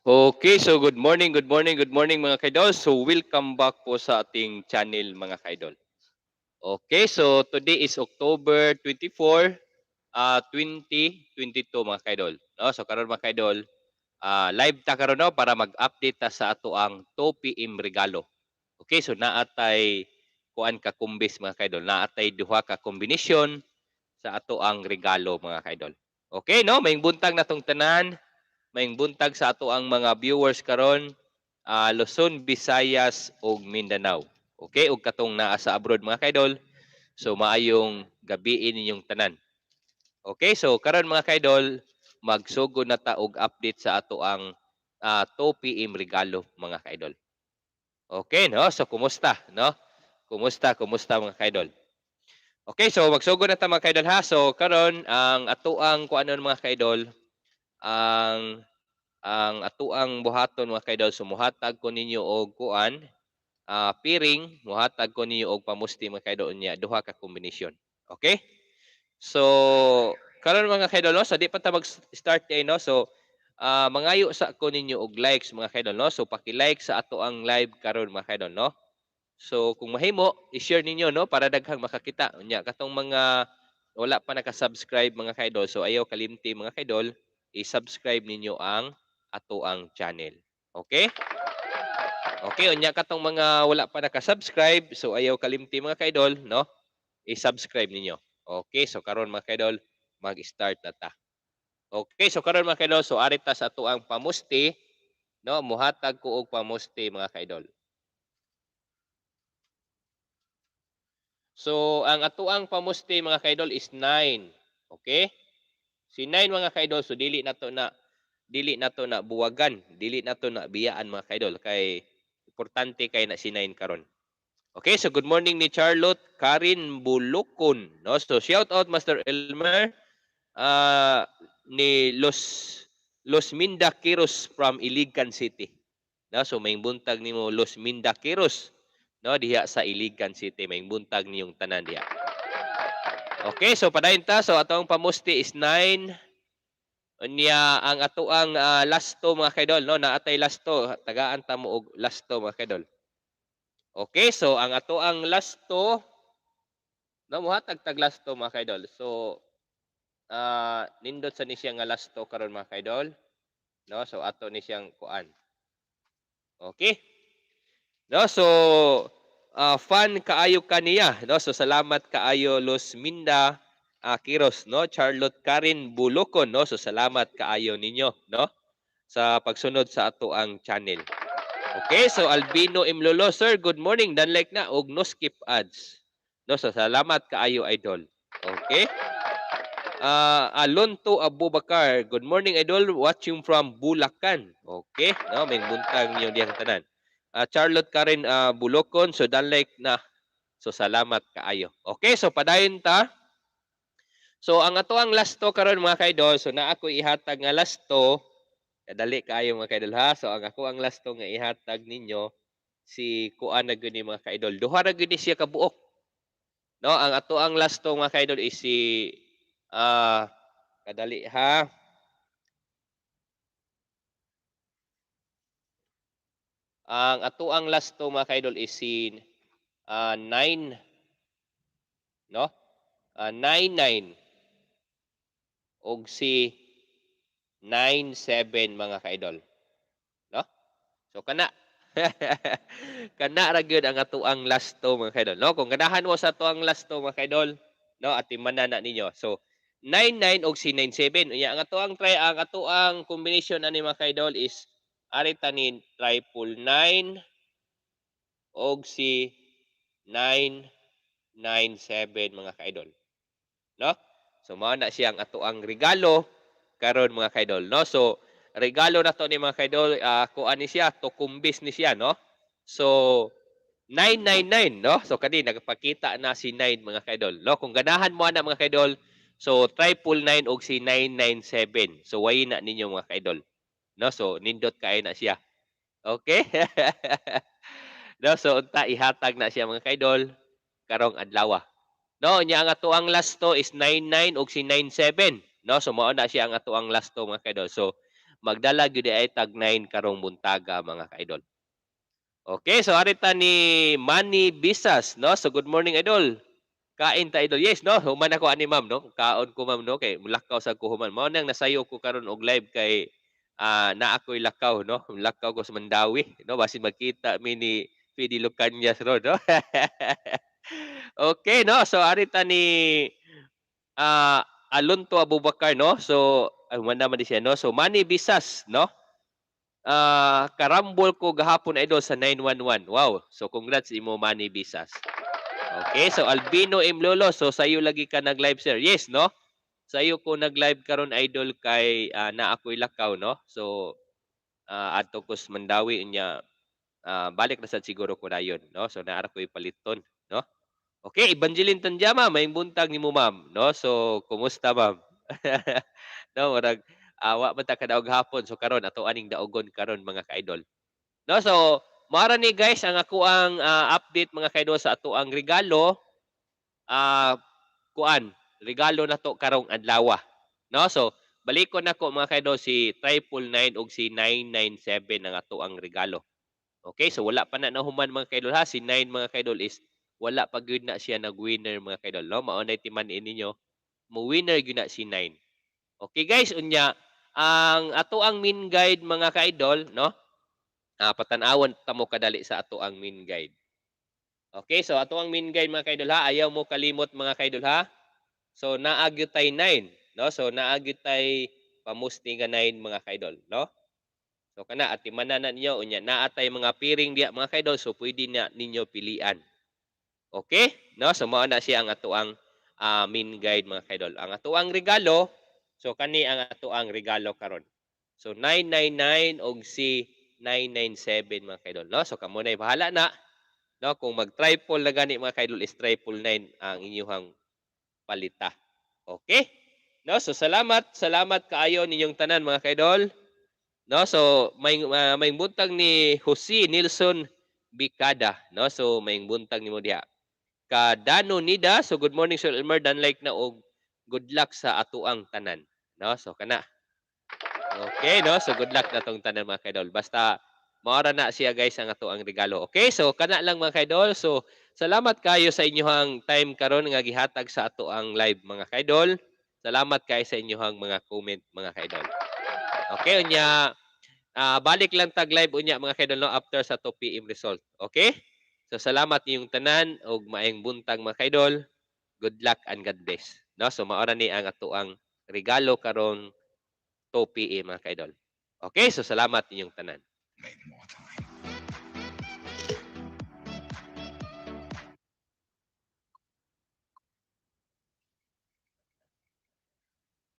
Okay, so good morning, good morning, good morning mga kaidol. So welcome back po sa ating channel mga kaidol. Okay, so today is October 24, 2022 mga kaidol. No, so karon mga kaidol, live ta karon no para mag-update ta sa ato ang 2 PM regalo. Okay, so naatay kuan ka kumbis mga kaidol, naatay duha ka kombinasyon sa ato ang regalo mga kaidol. Okay, no, may buntag natong tanan. Maayong buntag sa ato ang mga viewers karon, Luzon, Visayas ug Mindanao. Okay, ug katong naa sa abroad mga kaidol. So maayong gabi ninyong tanan. Okay, so karon mga kaidol, magsugod na ta og update sa ato ang 2 PM regalo mga kaidol. Okay, no? So kumusta, no? Kumusta mga kaidol? Okay, so magsugod na ta mga kaidol ha. So karon ang ato ang kuanon mga kaidol, ang atuang buhaton mga kaidol, so mohatag ko ninyo og kuan, piring, mohatag ko ninyo og pamusti mga kaidol niya, duha ka kombinasyon. Okay? So karon mga kaidol no, so di pa ta mag-start kay no. So mangayo sa ko ninyo og likes mga kaidol no. So paki-like sa ato ang live karon mga kaidol no. So kung mahimo, i-share ninyo no para daghang makakita. Unya katong mga wala pa naka-subscribe mga kaidol, so ayaw kalimti mga kaidol, i-subscribe ninyo ang ato ang channel. Okay? Okay, unya katong mga wala pa naka-subscribe, so ayaw kalimti mga kaidol, no? I-subscribe ninyo. Okay, so karon mga kaidol, mag-start na ta. Okay, so karon mga kaidol, so ari ta sa ato ang pamusti, no? Muhatag ko og pamusti mga kaidol. So ang ato ang pamusti mga kaidol is 9. Okay? Si 9 mga kaidol, so dili na to na buwagan, dili na to na biyaan mga kaidol kay importante kay na si 9 karon. Okay, so good morning ni Charlotte Karin Bulukon, no? So shout out Master Elmer ni Los Minda Kiros from Iligan City. No, so may buntag nimo Los Minda Kiros, no, diha sa Iligan City, may buntag niyong tanan diha. Okay, so padayon ta, so atong pamusti is 9. Unya ang atoang lasto mga kaidol no, naatay lasto, tagaan ta mo og lasto mga kaidol. Okay, so ang atoang lasto no, mohatag tag lasto mga kaidol. So nindot sa ni siya nga lasto karon mga kaidol, no? So ato ni siyang kuan. Okay? No, so fan kaayo kaniya, no? So salamat kaayo Los Minda Kiros, no? Charlotte Karin Bulokon, no? So salamat kaayo ninyo, no? Sa pagsunod sa ato ang channel. Okay, so Albino Imlolo, sir, good morning. Dan like na og no skip ads. No, so salamat kaayo idol. Okay? Alonto Abubakar, good morning idol, watching from Bulacan. Okay, no, may buntag niyo diyang tanan. Charlotte Karen Bulokon, so dan like na. So salamat kaayo. Okay, so padayon ta. So ang ato ang lasto karon mga kaidol, so na ako ihatag nga lasto. Dali kaayo mga kaidol ha. So ang ako ang lasto nga ihatag ninyo si kuan na gani mga kaidol. Duha ra gani siya kabuok. No, ang ato ang lasto mga kaidol is si kadali ha. Ang ato ang lasto mga kaidol is si 9, no? 99 og si 97 mga kaidol, no? So kana kana ra gyud ang ato ang lasto mga kaidol, no? Kung ganahan mo sa ato ang lasto mga kaidol, no, atimanan na ninyo. So 99 og si 97. Unya ang ato ang combination ani mga kaidol is ari tanin 999 og si 997 mga kaidol, no? So mao na siyang ato ang regalo karon mga kaidol, no? So regalo na to ni mga kaidol, kuan ni siya, tukumbis ni siya, no? So 999, no? So kani nagpakita na si 9 mga kaidol, no? Kung ganahan mo ana mga kaidol, so 999 og si 997. So way na ninyo mga kaidol, no? So nindot kay na siya. Okay? No, so unta ihatag na siya mga kaidol karong adlaw. No, nya ang ato ang lasto is 99 og si 97. No, so mao na siya ang ato ang lasto mga kaidol. So magdala gyud ay tag 9 karong buntaga mga ka-idol. Okay, so harita ni Manny Bisas, no? So good morning idol. Kain ta idol. Yes, no? Human ako ani ma'am, no? Kaon ko ma'am, no? Kay mulakaw sa ko human. Mao nang nasayo ko karon og live kay naa ako'y lakaw, no? Lakaw ko sa Mandawi, no? Basin magkita mi ni Pidi Lucanyas ro, no? Okay, no? So harita ni Alonto Abubakar, no? So ay man naman di siya, no? So Manny Bisas, no? Karambol ko gahapon idol sa 911. Wow. So congrats imo Manny Bisas. Okay, so Albino Imlolo, so sayo lagi ka nag-live sir. Yes, no? Sayo ko nag-live karon idol kay na ako'y lakaw, no? So adto ko sa Mandawi unya balik na sad siguro ko dayon, no? So naara ko'y paliton, no? Okay, Evangeline Tanjama, may buntag nimo ma'am, no? So kumusta ma'am? No, murag wa man ta kadaog hapon so karon ato aning daogon karon mga ka-idol. No, so mao ni guys ang ako ang update mga ka-idol sa ato ang regalo ah kuan, regalo nato karong adlaw. No, so balikon nako mga ka-idol si 999 ug si 997 ang ato ang regalo. Okay, so wala pa na nahuman mga ka-idol ha, si 9 mga ka-idol is wala pa gyud na siya nag-winner mga ka-idol, no? Mao nay timan-in ninyo, mo winner gyud na si 9. Okay guys, unya ang ato ang main guide mga ka-idol, no? Patan-awon ta mo kadali sa ato ang main guide. Okay, so ato ang main guide mga ka-idol ha, ayaw mo kalimot mga ka-idol ha. So naagyo tay 9, no? So naagyo tay pamusti nga 9 mga ka-idol, no? So kana at timanan na ninyo unya naa tay mga piring diya mga ka-idol, so pwede na ninyo pilian. Okay? No? So mao na siya ang ato ang main guide mga ka-idol. Ang ato ang regalo, so kani ang ato ang regalo karon. So 999 og si 997 mga ka-idol, no? So kamo nay bahala na, no? Kung mag-triple na gani mga ka-idol is 999 ang inyong palita. Okay? No? So salamat kaayo ninyong tanan mga ka-idol. No? So may buntag ni Jose Nilson Bicada, no? So may buntag nimo diha. Kadano nida, so good morning Sir Elmer, dan like na og good luck sa atuang tanan. No? So kana. Okay, no? So good luck na tong tanan mga kaidol. Basta maora na siya guys ang ato ang regalo. Okay, so kana lang mga kaidol. So salamat kayo sa inyong time karon nga gihatag sa ato ang live mga kaidol. Salamat kayo sa inyong mga comment mga kaidol. Okay, unya balik lang tag live unya mga kaidol no after sa 2 PM result. Okay? So salamat niyong tanan og maayong buntag mga kaidol. Good luck and God bless. No, so maora ni ang ato ang regalo karong 2 PM mga kaidol. Okay, so salamat ninyong tanan.